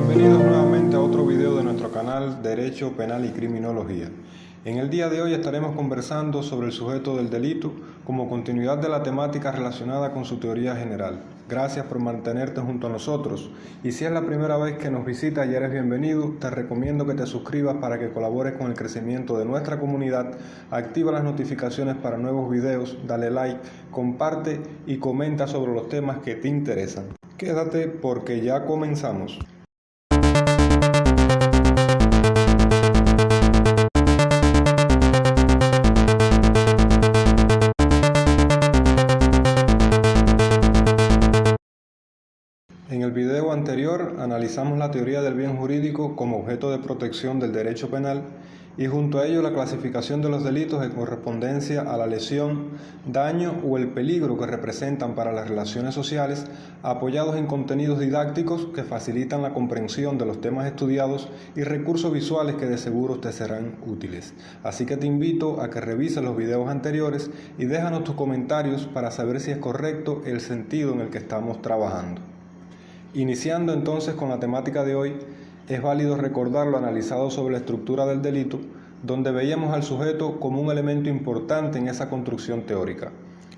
Bienvenidos nuevamente a otro video de nuestro canal Derecho Penal y Criminología. En el día de hoy estaremos conversando sobre el sujeto del delito como continuidad de la temática relacionada con su teoría general. Gracias por mantenerte junto a nosotros y si es la primera vez que nos visitas y eres bienvenido, te recomiendo que te suscribas para que colabores con el crecimiento de nuestra comunidad, activa las notificaciones para nuevos videos, dale like, comparte y comenta sobre los temas que te interesan. Quédate porque ya comenzamos. En el video anterior analizamos la teoría del bien jurídico como objeto de protección del derecho penal y junto a ello la clasificación de los delitos en correspondencia a la lesión, daño o el peligro que representan para las relaciones sociales, apoyados en contenidos didácticos que facilitan la comprensión de los temas estudiados y recursos visuales que de seguro te serán útiles. Así que te invito a que revises los videos anteriores y déjanos tus comentarios para saber si es correcto el sentido en el que estamos trabajando. Iniciando entonces con la temática de hoy, es válido recordar lo analizado sobre la estructura del delito, donde veíamos al sujeto como un elemento importante en esa construcción teórica.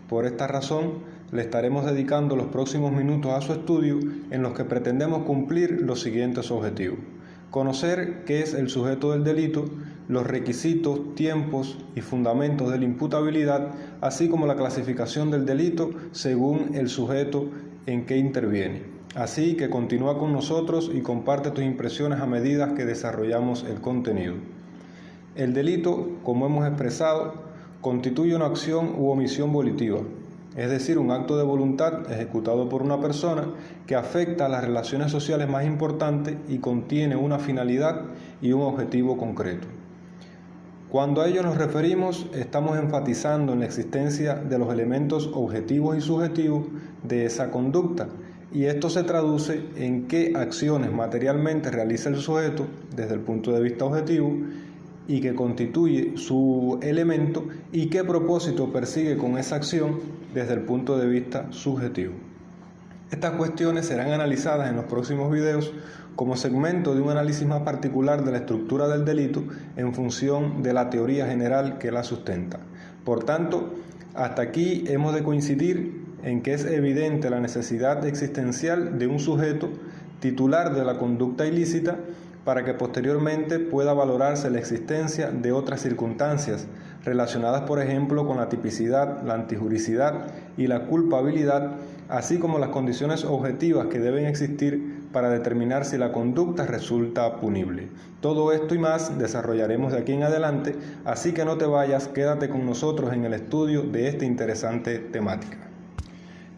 Por esta razón, le estaremos dedicando los próximos minutos a su estudio en los que pretendemos cumplir los siguientes objetivos. Conocer qué es el sujeto del delito, los requisitos, tiempos y fundamentos de la imputabilidad, así como la clasificación del delito según el sujeto en que interviene. Así que continúa con nosotros y comparte tus impresiones a medida que desarrollamos el contenido. El delito, como hemos expresado, constituye una acción u omisión volitiva, es decir, un acto de voluntad ejecutado por una persona que afecta a las relaciones sociales más importantes y contiene una finalidad y un objetivo concreto. Cuando a ello nos referimos, estamos enfatizando en la existencia de los elementos objetivos y subjetivos de esa conducta, y esto se traduce en qué acciones materialmente realiza el sujeto desde el punto de vista objetivo y que constituye su elemento y qué propósito persigue con esa acción desde el punto de vista subjetivo. Estas cuestiones serán analizadas en los próximos videos como segmento de un análisis más particular de la estructura del delito en función de la teoría general que la sustenta. Por tanto, hasta aquí hemos de coincidir en que es evidente la necesidad existencial de un sujeto titular de la conducta ilícita para que posteriormente pueda valorarse la existencia de otras circunstancias relacionadas, por ejemplo, con la tipicidad, la antijuricidad y la culpabilidad, así como las condiciones objetivas que deben existir para determinar si la conducta resulta punible. Todo esto y más desarrollaremos de aquí en adelante, así que no te vayas, quédate con nosotros en el estudio de esta interesante temática.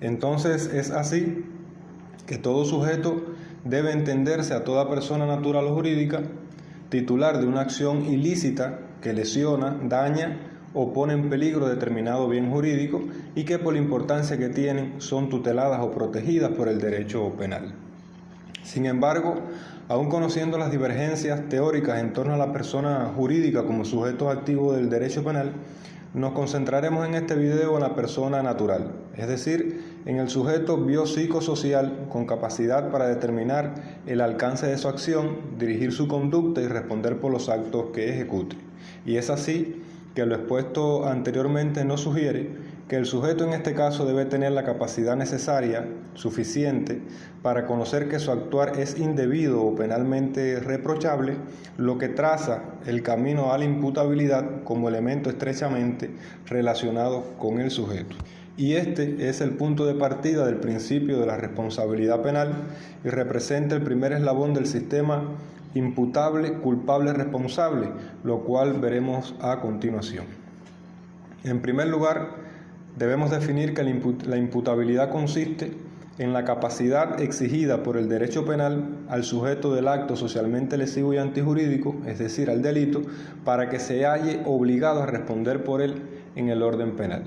Entonces es así que todo sujeto debe entenderse a toda persona natural o jurídica titular de una acción ilícita que lesiona, daña o pone en peligro determinado bien jurídico y que por la importancia que tienen son tuteladas o protegidas por el derecho penal. Sin embargo, aun conociendo las divergencias teóricas en torno a la persona jurídica como sujeto activo del derecho penal, nos concentraremos en este video en la persona natural, es decir, en el sujeto biopsicosocial con capacidad para determinar el alcance de su acción, dirigir su conducta y responder por los actos que ejecute. Y es así que lo expuesto anteriormente nos sugiere que el sujeto en este caso debe tener la capacidad necesaria, suficiente, para conocer que su actuar es indebido o penalmente reprochable, lo que traza el camino a la imputabilidad como elemento estrechamente relacionado con el sujeto. Y este es el punto de partida del principio de la responsabilidad penal y representa el primer eslabón del sistema imputable, culpable, responsable, lo cual veremos a continuación. En primer lugar, debemos definir que la imputabilidad consiste en la capacidad exigida por el derecho penal al sujeto del acto socialmente lesivo y antijurídico, es decir, al delito, para que se halle obligado a responder por él en el orden penal.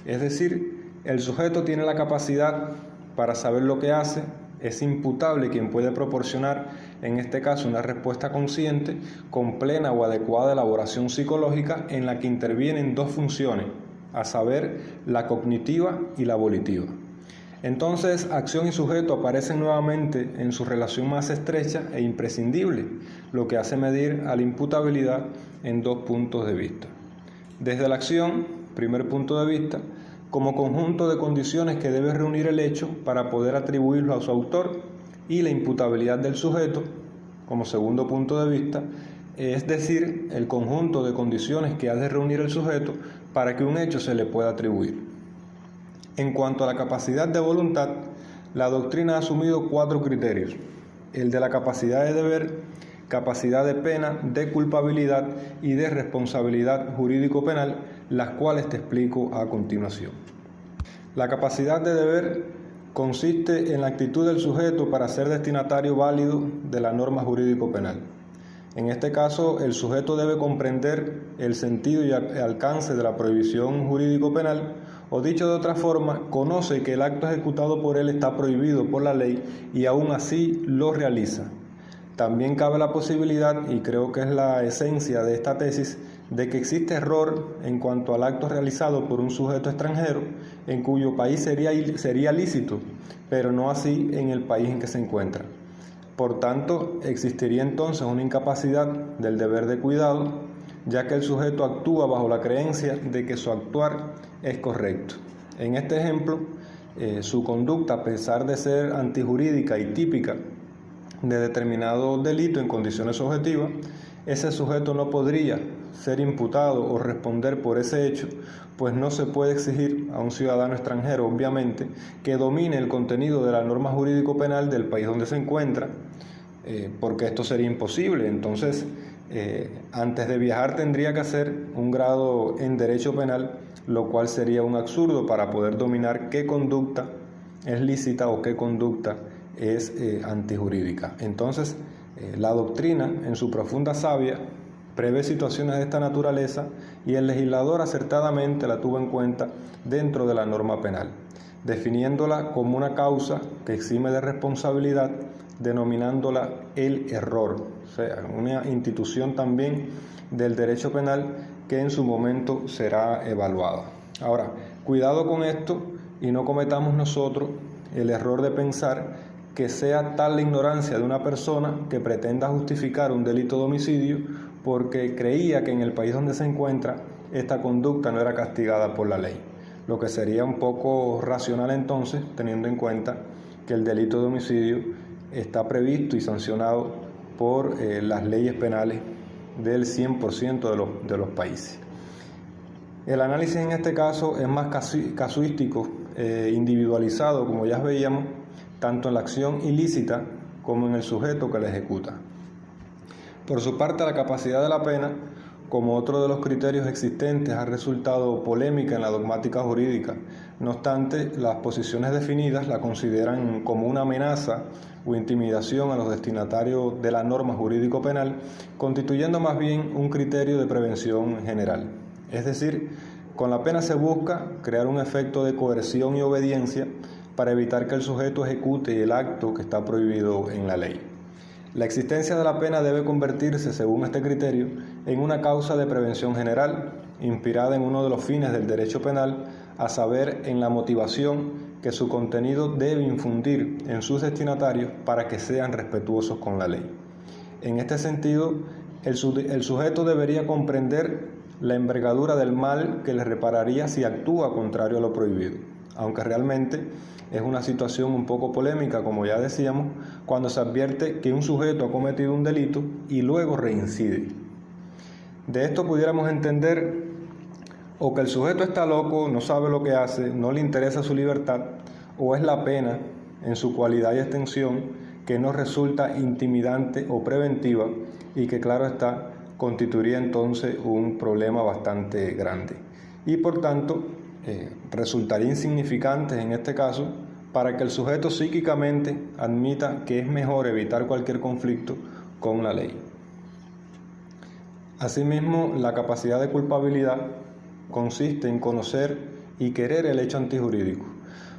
Es decir, el sujeto tiene la capacidad para saber lo que hace, es imputable quien puede proporcionar, en este caso, una respuesta consciente, con plena o adecuada elaboración psicológica en la que intervienen dos funciones, a saber, la cognitiva y la volitiva. Entonces, acción y sujeto aparecen nuevamente en su relación más estrecha e imprescindible, lo que hace medir a la imputabilidad en dos puntos de vista. Desde la acción, primer punto de vista, como conjunto de condiciones que debe reunir el hecho para poder atribuirlo a su autor, y la imputabilidad del sujeto, como segundo punto de vista, es decir, el conjunto de condiciones que ha de reunir el sujeto para que un hecho se le pueda atribuir. En cuanto a la capacidad de voluntad, la doctrina ha asumido 4 criterios: el de la capacidad de deber, capacidad de pena, de culpabilidad y de responsabilidad jurídico-penal, las cuales te explico a continuación. La capacidad de deber consiste en la actitud del sujeto para ser destinatario válido de la norma jurídico-penal. En este caso, el sujeto debe comprender el sentido y alcance de la prohibición jurídico-penal, o dicho de otra forma, conoce que el acto ejecutado por él está prohibido por la ley y aún así lo realiza. También cabe la posibilidad, y creo que es la esencia de esta tesis, de que existe error en cuanto al acto realizado por un sujeto extranjero en cuyo país sería lícito, pero no así en el país en que se encuentra. Por tanto, existiría entonces una incapacidad del deber de cuidado, ya que el sujeto actúa bajo la creencia de que su actuar es correcto. En este ejemplo, su conducta, a pesar de ser antijurídica y típica de determinado delito en condiciones objetivas, ese sujeto no podría ser imputado o responder por ese hecho, pues no se puede exigir a un ciudadano extranjero, obviamente, que domine el contenido de la norma jurídico-penal del país donde se encuentra, porque esto sería imposible. Entonces, antes de viajar tendría que hacer un grado en Derecho Penal, lo cual sería un absurdo para poder dominar qué conducta es lícita o qué conducta es antijurídica. Entonces, la doctrina, en su profunda savia, prevé situaciones de esta naturaleza y el legislador acertadamente la tuvo en cuenta dentro de la norma penal, definiéndola como una causa que exime de responsabilidad, denominándola el error, o sea, una institución también del derecho penal que en su momento será evaluada. Ahora, cuidado con esto y no cometamos nosotros el error de pensar que sea tal la ignorancia de una persona que pretenda justificar un delito de homicidio porque creía que en el país donde se encuentra esta conducta no era castigada por la ley, lo que sería un poco racional entonces, teniendo en cuenta que el delito de homicidio está previsto y sancionado por las leyes penales del 100% de los países. El análisis en este caso es más casuístico, individualizado, como ya veíamos, tanto en la acción ilícita como en el sujeto que la ejecuta. Por su parte, la capacidad de la pena, como otro de los criterios existentes, ha resultado polémica en la dogmática jurídica. No obstante, las posiciones definidas la consideran como una amenaza o intimidación a los destinatarios de la norma jurídico-penal, constituyendo más bien un criterio de prevención general. Es decir, con la pena se busca crear un efecto de coerción y obediencia para evitar que el sujeto ejecute el acto que está prohibido en la ley. La existencia de la pena debe convertirse, según este criterio, en una causa de prevención general, inspirada en uno de los fines del derecho penal, a saber, en la motivación que su contenido debe infundir en sus destinatarios para que sean respetuosos con la ley. En este sentido, el sujeto debería comprender la envergadura del mal que le repararía si actúa contrario a lo prohibido, aunque realmente es una situación un poco polémica, como ya decíamos, cuando se advierte que un sujeto ha cometido un delito y luego reincide. De esto pudiéramos entender o que el sujeto está loco, no sabe lo que hace, no le interesa su libertad, o es la pena, en su cualidad y extensión, que no resulta intimidante o preventiva y que, claro está, constituiría entonces un problema bastante grande. Y por tanto, resultaría insignificante en este caso para que el sujeto psíquicamente admita que es mejor evitar cualquier conflicto con la ley. Asimismo, la capacidad de culpabilidad consiste en conocer y querer el hecho antijurídico.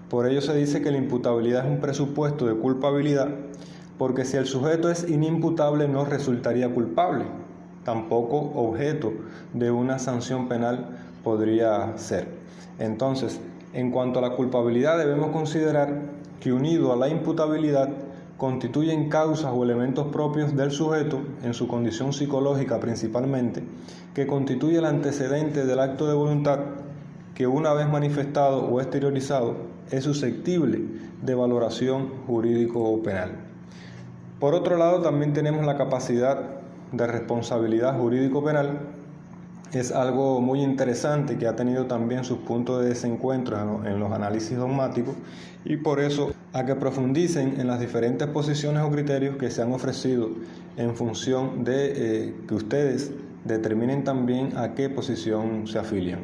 Por ello se dice que la imputabilidad es un presupuesto de culpabilidad, porque si el sujeto es inimputable no resultaría culpable, tampoco objeto de una sanción penal podría ser. Entonces, En cuanto a la culpabilidad, debemos considerar que unido a la imputabilidad constituyen causas o elementos propios del sujeto, en su condición psicológica principalmente, que constituye el antecedente del acto de voluntad que una vez manifestado o exteriorizado es susceptible de valoración jurídico-penal. Por otro lado, también tenemos la capacidad de responsabilidad jurídico-penal. Es algo muy interesante que ha tenido también sus puntos de desencuentro en los análisis dogmáticos y por eso a que profundicen en las diferentes posiciones o criterios que se han ofrecido en función de que ustedes determinen también a qué posición se afilian.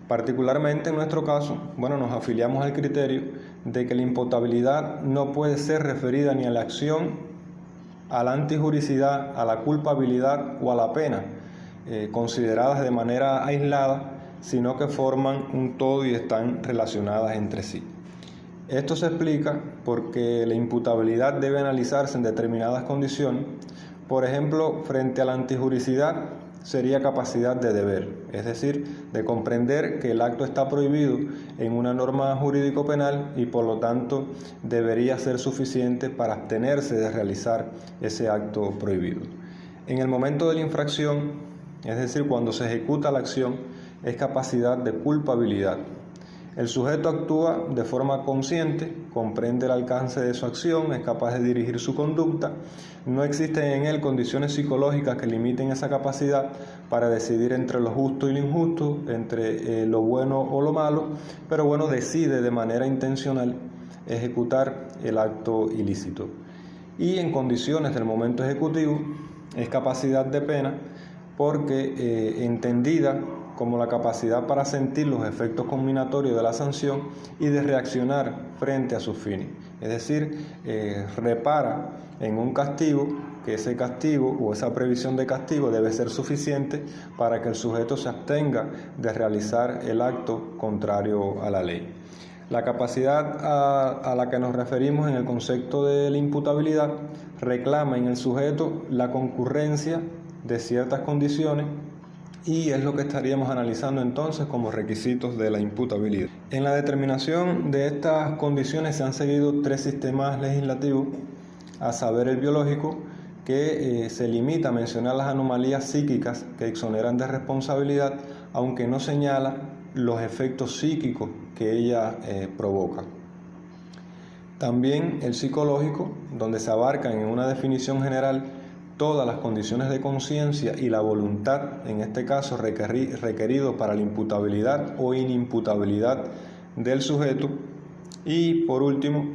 Particularmente en nuestro caso, nos afiliamos al criterio de que la imputabilidad no puede ser referida ni a la acción, a la antijuricidad, a la culpabilidad o a la pena, consideradas de manera aislada, sino que forman un todo y están relacionadas entre sí. Esto se explica porque la imputabilidad debe analizarse en determinadas condiciones. Por ejemplo, frente a la antijuricidad sería capacidad de deber, es decir, de comprender que el acto está prohibido en una norma jurídico-penal y por lo tanto debería ser suficiente para abstenerse de realizar ese acto prohibido. En el momento de la infracción, es decir, cuando se ejecuta la acción, es capacidad de culpabilidad. El sujeto actúa de forma consciente, comprende el alcance de su acción, es capaz de dirigir su conducta. No existen en él condiciones psicológicas que limiten esa capacidad para decidir entre lo justo y lo injusto, entre lo bueno o lo malo, pero decide de manera intencional ejecutar el acto ilícito. Y en condiciones del momento ejecutivo es capacidad de pena porque entendida como la capacidad para sentir los efectos combinatorios de la sanción y de reaccionar frente a sus fines. Es decir, repara en un castigo, que ese castigo o esa previsión de castigo debe ser suficiente para que el sujeto se abstenga de realizar el acto contrario a la ley. La capacidad a la que nos referimos en el concepto de la imputabilidad reclama en el sujeto la concurrencia de ciertas condiciones y es lo que estaríamos analizando entonces como requisitos de la imputabilidad. En la determinación de estas condiciones se han seguido 3 sistemas legislativos, a saber el biológico, que se limita a mencionar las anomalías psíquicas que exoneran de responsabilidad, aunque no señala los efectos psíquicos que ella provoca. También el psicológico, donde se abarcan en una definición general todas las condiciones de conciencia y la voluntad, en este caso requerido para la imputabilidad o inimputabilidad del sujeto. Y por último,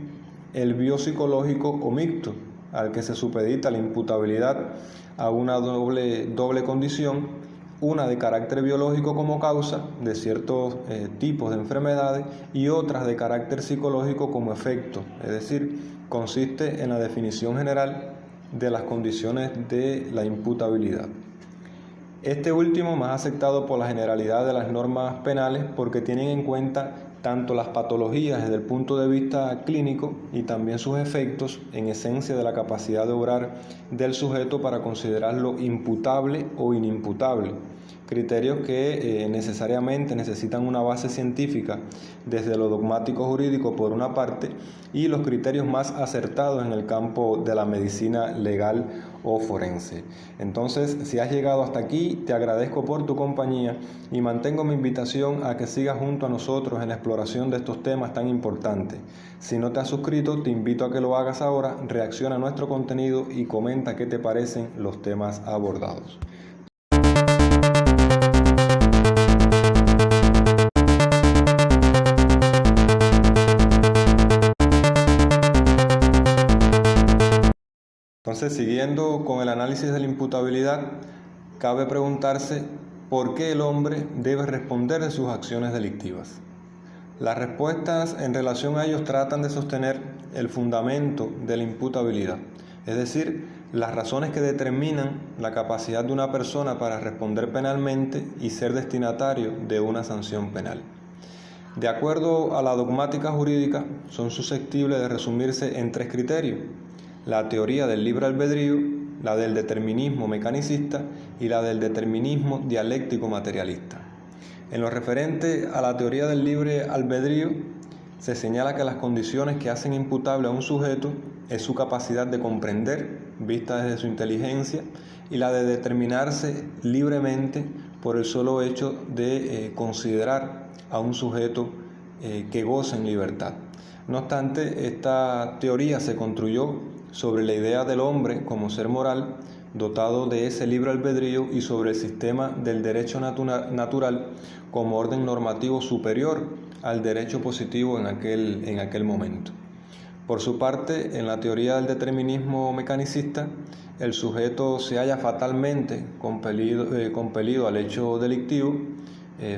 el biopsicológico o mixto, al que se supedita la imputabilidad a una doble condición, una de carácter biológico como causa de ciertos tipos de enfermedades y otras de carácter psicológico como efecto, es decir, consiste en la definición general de las condiciones de la imputabilidad. Este último más aceptado por la generalidad de las normas penales porque tienen en cuenta tanto las patologías desde el punto de vista clínico y también sus efectos en esencia de la capacidad de obrar del sujeto para considerarlo imputable o inimputable, criterios que necesariamente necesitan una base científica desde lo dogmático jurídico por una parte y los criterios más acertados en el campo de la medicina legal o forense. Entonces, si has llegado hasta aquí, te agradezco por tu compañía y mantengo mi invitación a que sigas junto a nosotros en la exploración de estos temas tan importantes. Si no te has suscrito, te invito a que lo hagas ahora, reacciona a nuestro contenido y comenta qué te parecen los temas abordados. Entonces, siguiendo con el análisis de la imputabilidad, cabe preguntarse por qué el hombre debe responder de sus acciones delictivas. Las respuestas en relación a ellos tratan de sostener el fundamento de la imputabilidad, es decir, las razones que determinan la capacidad de una persona para responder penalmente y ser destinatario de una sanción penal. De acuerdo a la dogmática jurídica, son susceptibles de resumirse en 3 criterios: la teoría del libre albedrío, la del determinismo mecanicista y la del determinismo dialéctico materialista. En lo referente a la teoría del libre albedrío, se señala que las condiciones que hacen imputable a un sujeto es su capacidad de comprender, vista desde su inteligencia, y la de determinarse libremente por el solo hecho de considerar a un sujeto que goza en libertad. No obstante, esta teoría se construyó sobre la idea del hombre como ser moral, dotado de ese libre albedrío, y sobre el sistema del derecho natural como orden normativo superior al derecho positivo en aquel momento. Por su parte, en la teoría del determinismo mecanicista, el sujeto se halla fatalmente compelido al hecho delictivo,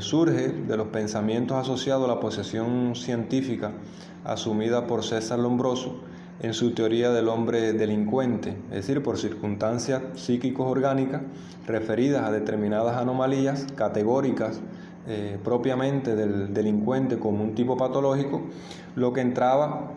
surge de los pensamientos asociados a la posesión científica asumida por César Lombroso en su teoría del hombre delincuente, es decir, por circunstancias psíquicos orgánicas referidas a determinadas anomalías categóricas propiamente del delincuente como un tipo patológico, lo que entraba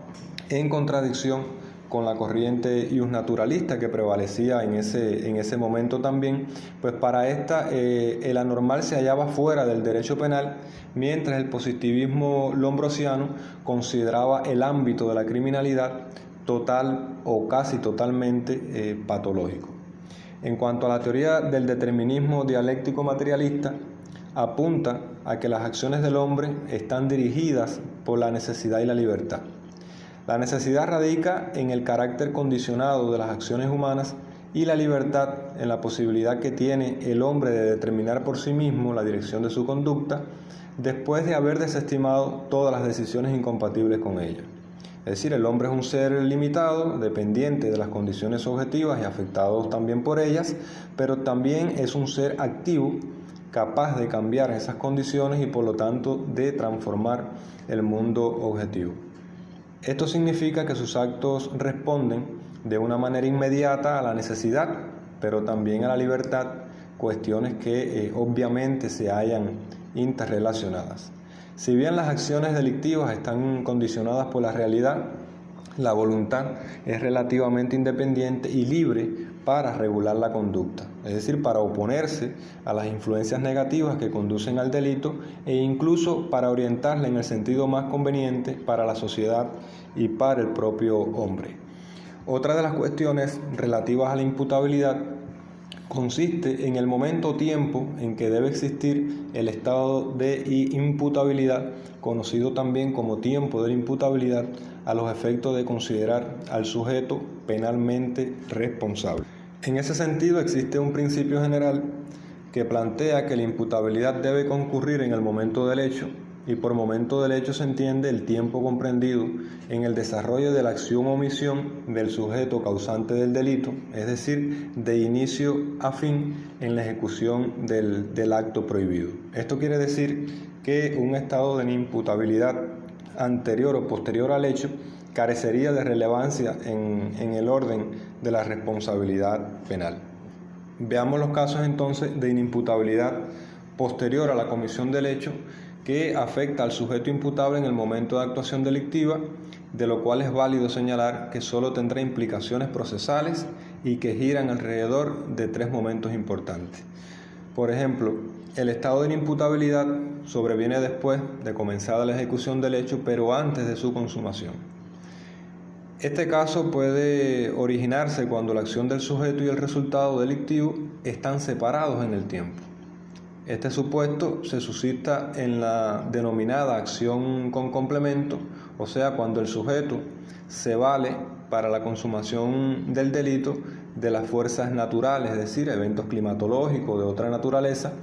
en contradicción con la corriente iusnaturalista que prevalecía en ese momento también, pues para esta el anormal se hallaba fuera del derecho penal, mientras el positivismo lombrosiano consideraba el ámbito de la criminalidad total o casi totalmente patológico. En cuanto a la teoría del determinismo dialéctico materialista, apunta a que las acciones del hombre están dirigidas por la necesidad y la libertad. La necesidad radica en el carácter condicionado de las acciones humanas y la libertad en la posibilidad que tiene el hombre de determinar por sí mismo la dirección de su conducta después de haber desestimado todas las decisiones incompatibles con ella. Es decir, el hombre es un ser limitado, dependiente de las condiciones objetivas y afectado también por ellas, pero también es un ser activo, capaz de cambiar esas condiciones y por lo tanto de transformar el mundo objetivo. Esto significa que sus actos responden de una manera inmediata a la necesidad, pero también a la libertad, cuestiones que obviamente se hallan interrelacionadas. Si bien las acciones delictivas están condicionadas por la realidad, la voluntad es relativamente independiente y libre para regular la conducta, es decir, para oponerse a las influencias negativas que conducen al delito e incluso para orientarla en el sentido más conveniente para la sociedad y para el propio hombre. Otra de las cuestiones relativas a la imputabilidad consiste en el momento o tiempo en que debe existir el estado de imputabilidad, conocido también como tiempo de la imputabilidad, a los efectos de considerar al sujeto penalmente responsable. En ese sentido, existe un principio general que plantea que la imputabilidad debe concurrir en el momento del hecho, y por momento del hecho se entiende el tiempo comprendido en el desarrollo de la acción o omisión del sujeto causante del delito, es decir, de inicio a fin en la ejecución del acto prohibido. Esto quiere decir que un estado de imputabilidad anterior o posterior al hecho carecería de relevancia en el orden de la responsabilidad penal. Veamos los casos entonces de inimputabilidad posterior a la comisión del hecho que afecta al sujeto imputable en el momento de actuación delictiva, de lo cual es válido señalar que solo tendrá implicaciones procesales y que giran alrededor de tres momentos importantes. Por ejemplo, el estado de inimputabilidad sobreviene después de comenzada la ejecución del hecho, pero antes de su consumación. Este caso puede originarse cuando la acción del sujeto y el resultado delictivo están separados en el tiempo. Este supuesto se suscita en la denominada acción con complemento, o sea, cuando el sujeto se vale para la consumación del delito de las fuerzas naturales, es decir, eventos climatológicos de otra naturaleza,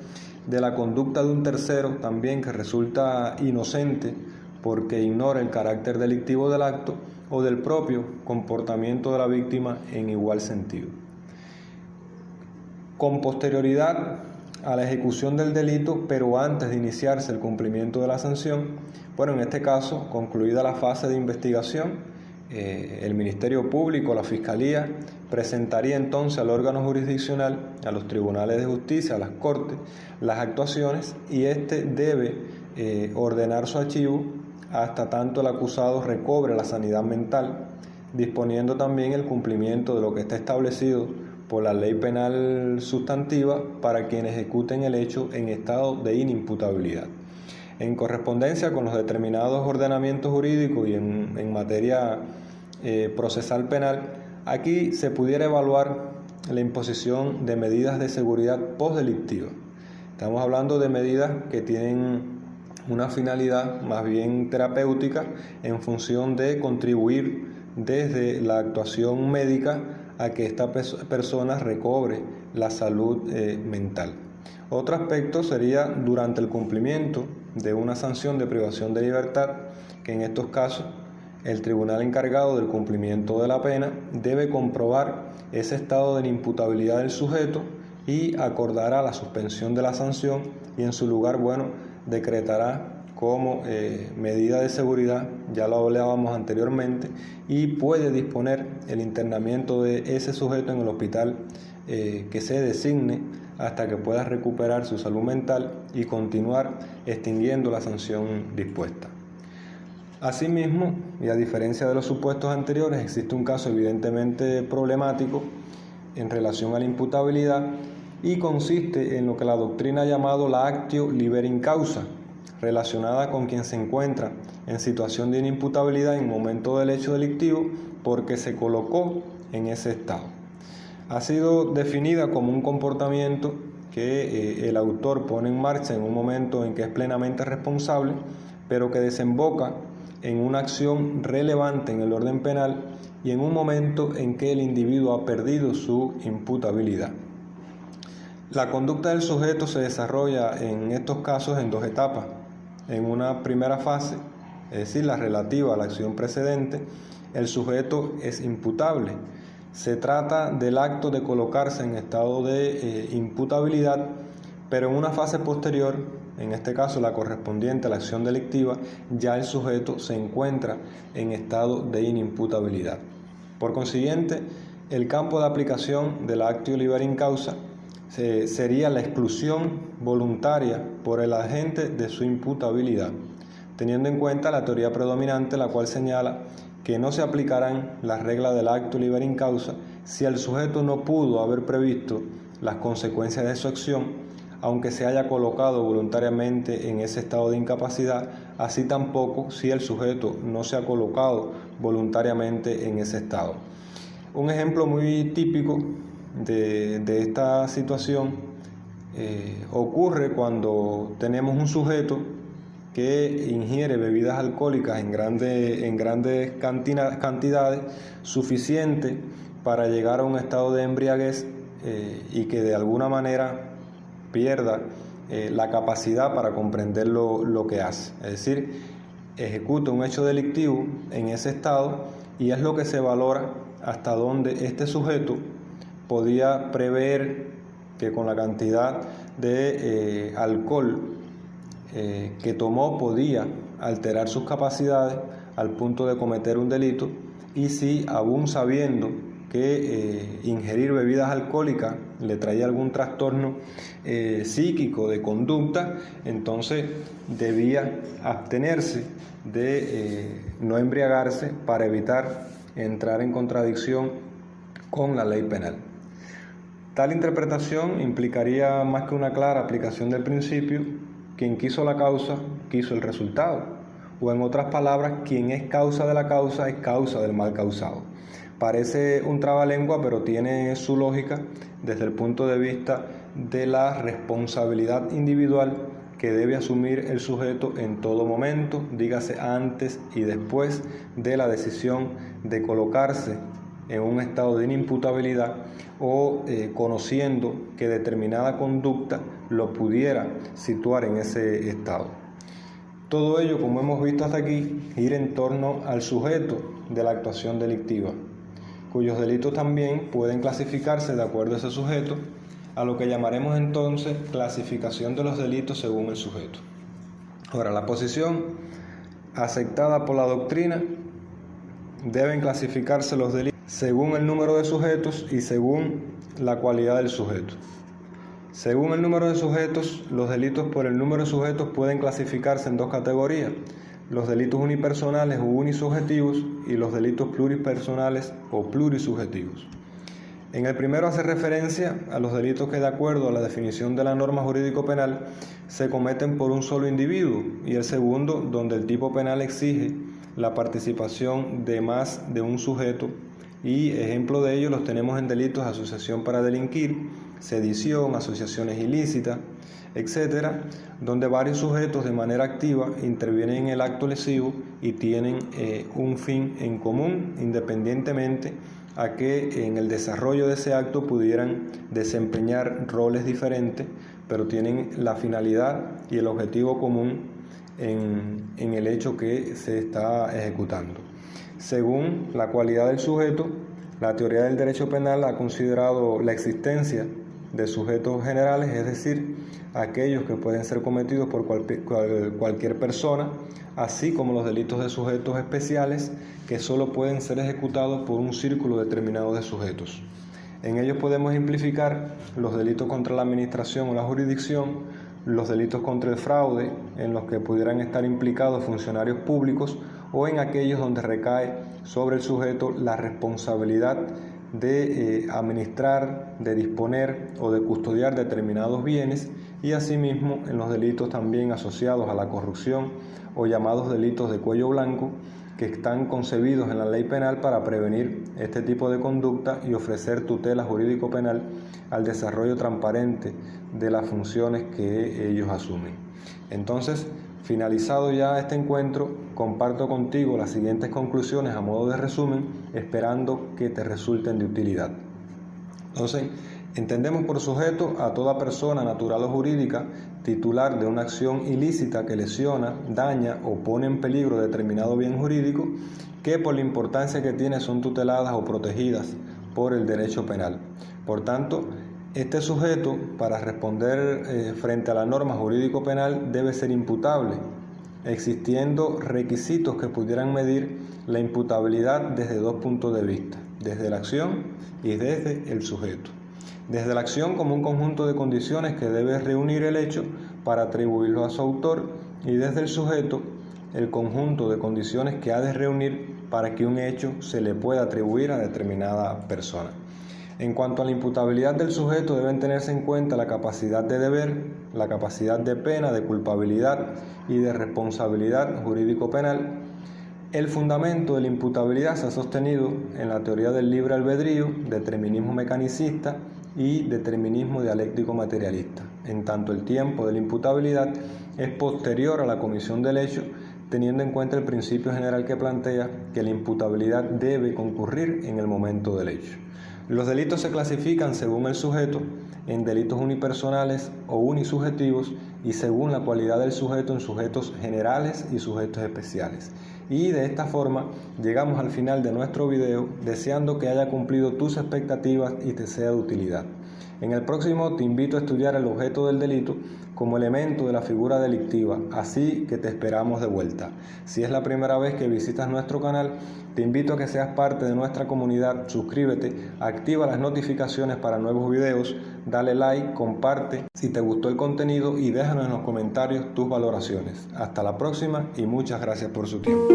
de la conducta de un tercero también que resulta inocente porque ignora el carácter delictivo del acto, o del propio comportamiento de la víctima en igual sentido. Con posterioridad a la ejecución del delito, pero antes de iniciarse el cumplimiento de la sanción, en este caso, concluida la fase de investigación, el Ministerio Público, la Fiscalía, presentaría entonces al órgano jurisdiccional, a los tribunales de justicia, a las cortes, las actuaciones, y éste debe ordenar su archivo hasta tanto el acusado recobre la sanidad mental, disponiendo también el cumplimiento de lo que está establecido por la ley penal sustantiva para quienes ejecuten el hecho en estado de inimputabilidad. En correspondencia con los determinados ordenamientos jurídicos y en materia procesal penal, aquí se pudiera evaluar la imposición de medidas de seguridad postdelictiva. Estamos hablando de medidas que tienen una finalidad más bien terapéutica en función de contribuir desde la actuación médica a que esta persona recobre la salud mental. Otro aspecto sería durante el cumplimiento de una sanción de privación de libertad, que en estos casos el tribunal encargado del cumplimiento de la pena debe comprobar ese estado de inimputabilidad del sujeto y acordará la suspensión de la sanción y en su lugar, decretará como medida de seguridad, ya lo hablábamos anteriormente, y puede disponer el internamiento de ese sujeto en el hospital que se designe hasta que pueda recuperar su salud mental y continuar extinguiendo la sanción dispuesta. Asimismo, y a diferencia de los supuestos anteriores, existe un caso evidentemente problemático en relación a la imputabilidad y consiste en lo que la doctrina ha llamado la actio liberi causa, relacionada con quien se encuentra en situación de inimputabilidad en el momento del hecho delictivo porque se colocó en ese estado. Ha sido definida como un comportamiento que el autor pone en marcha en un momento en que es plenamente responsable, pero que desemboca en una acción relevante en el orden penal y en un momento en que el individuo ha perdido su imputabilidad. La conducta del sujeto se desarrolla en estos casos en dos etapas. En una primera fase, es decir, la relativa a la acción precedente, el sujeto es imputable. Se trata del acto de colocarse en estado de imputabilidad, pero en una fase posterior, en este caso la correspondiente a la acción delictiva, ya el sujeto se encuentra en estado de inimputabilidad. Por consiguiente, el campo de aplicación de la actio liberi causa sería la exclusión voluntaria por el agente de su imputabilidad, teniendo en cuenta la teoría predominante, la cual señala que no se aplicarán las reglas del actio liberi causa si el sujeto no pudo haber previsto las consecuencias de su acción, aunque se haya colocado voluntariamente en ese estado de incapacidad, así tampoco si el sujeto no se ha colocado voluntariamente en ese estado. Un ejemplo muy típico de esta situación ocurre cuando tenemos un sujeto que ingiere bebidas alcohólicas en grandes cantidades, suficiente para llegar a un estado de embriaguez y que de alguna manera pierda la capacidad para comprender lo que hace. Es decir, ejecuta un hecho delictivo en ese estado y es lo que se valora hasta dónde este sujeto podía prever que con la cantidad de alcohol que tomó podía alterar sus capacidades al punto de cometer un delito, y si aún sabiendo que ingerir bebidas alcohólicas le traía algún trastorno psíquico de conducta, entonces debía abstenerse de no embriagarse para evitar entrar en contradicción con la ley penal. Tal interpretación implicaría más que una clara aplicación del principio: quien quiso la causa, quiso el resultado, o en otras palabras, quien es causa de la causa es causa del mal causado. Parece un trabalengua, pero tiene su lógica desde el punto de vista de la responsabilidad individual que debe asumir el sujeto en todo momento, dígase antes y después de la decisión de colocarse en un estado de inimputabilidad o conociendo que determinada conducta lo pudiera situar en ese estado. Todo ello, como hemos visto hasta aquí, gira en torno al sujeto de la actuación delictiva, cuyos delitos también pueden clasificarse de acuerdo a ese sujeto, a lo que llamaremos entonces clasificación de los delitos según el sujeto. Ahora, la posición aceptada por la doctrina: deben clasificarse los delitos según el número de sujetos y según la cualidad del sujeto. Según el número de sujetos, los delitos por el número de sujetos pueden clasificarse en dos categorías: los delitos unipersonales o unisubjetivos y los delitos pluripersonales o plurisubjetivos. En el primero hace referencia a los delitos que, de acuerdo a la definición de la norma jurídico-penal, se cometen por un solo individuo, y el segundo, donde el tipo penal exige la participación de más de un sujeto, y ejemplo de ello los tenemos en delitos de asociación para delinquir, sedición, asociaciones ilícitas, etcétera, donde varios sujetos de manera activa intervienen en el acto lesivo y tienen un fin en común, independientemente a que en el desarrollo de ese acto pudieran desempeñar roles diferentes, pero tienen la finalidad y el objetivo común en el hecho que se está ejecutando. Según la cualidad del sujeto, la teoría del derecho penal ha considerado la existencia de sujetos generales, es decir, aquellos que pueden ser cometidos por cualquier persona, así como los delitos de sujetos especiales que solo pueden ser ejecutados por un círculo determinado de sujetos. En ellos podemos ejemplificar los delitos contra la administración o la jurisdicción, los delitos contra el fraude, en los que pudieran estar implicados funcionarios públicos, o en aquellos donde recae sobre el sujeto la responsabilidad de administrar, de disponer o de custodiar determinados bienes, y asimismo en los delitos también asociados a la corrupción o llamados delitos de cuello blanco, que están concebidos en la ley penal para prevenir este tipo de conducta y ofrecer tutela jurídico-penal al desarrollo transparente de las funciones que ellos asumen. Entonces, finalizado ya este encuentro, comparto contigo las siguientes conclusiones a modo de resumen, esperando que te resulten de utilidad. Entonces, entendemos por sujeto a toda persona natural o jurídica titular de una acción ilícita que lesiona, daña o pone en peligro determinado bien jurídico, que por la importancia que tiene son tuteladas o protegidas por el derecho penal. Por tanto, este sujeto, para responder frente a la norma jurídico-penal, debe ser imputable, existiendo requisitos que pudieran medir la imputabilidad desde dos puntos de vista, desde la acción y desde el sujeto. Desde la acción como un conjunto de condiciones que debe reunir el hecho para atribuirlo a su autor, y desde el sujeto el conjunto de condiciones que ha de reunir para que un hecho se le pueda atribuir a determinada persona. En cuanto a la imputabilidad del sujeto, deben tenerse en cuenta la capacidad de deber, la capacidad de pena, de culpabilidad y de responsabilidad jurídico-penal. El fundamento de la imputabilidad se ha sostenido en la teoría del libre albedrío, determinismo mecanicista y determinismo dialéctico materialista, en tanto el tiempo de la imputabilidad es posterior a la comisión del hecho, teniendo en cuenta el principio general que plantea que la imputabilidad debe concurrir en el momento del hecho. Los delitos se clasifican según el sujeto en delitos unipersonales o unisubjetivos, y según la cualidad del sujeto en sujetos generales y sujetos especiales. Y de esta forma llegamos al final de nuestro video, deseando que haya cumplido tus expectativas y te sea de utilidad. En el próximo te invito a estudiar el objeto del delito como elemento de la figura delictiva, así que te esperamos de vuelta. Si es la primera vez que visitas nuestro canal, te invito a que seas parte de nuestra comunidad, suscríbete, activa las notificaciones para nuevos videos, dale like, comparte si te gustó el contenido y déjanos en los comentarios tus valoraciones. Hasta la próxima y muchas gracias por su tiempo.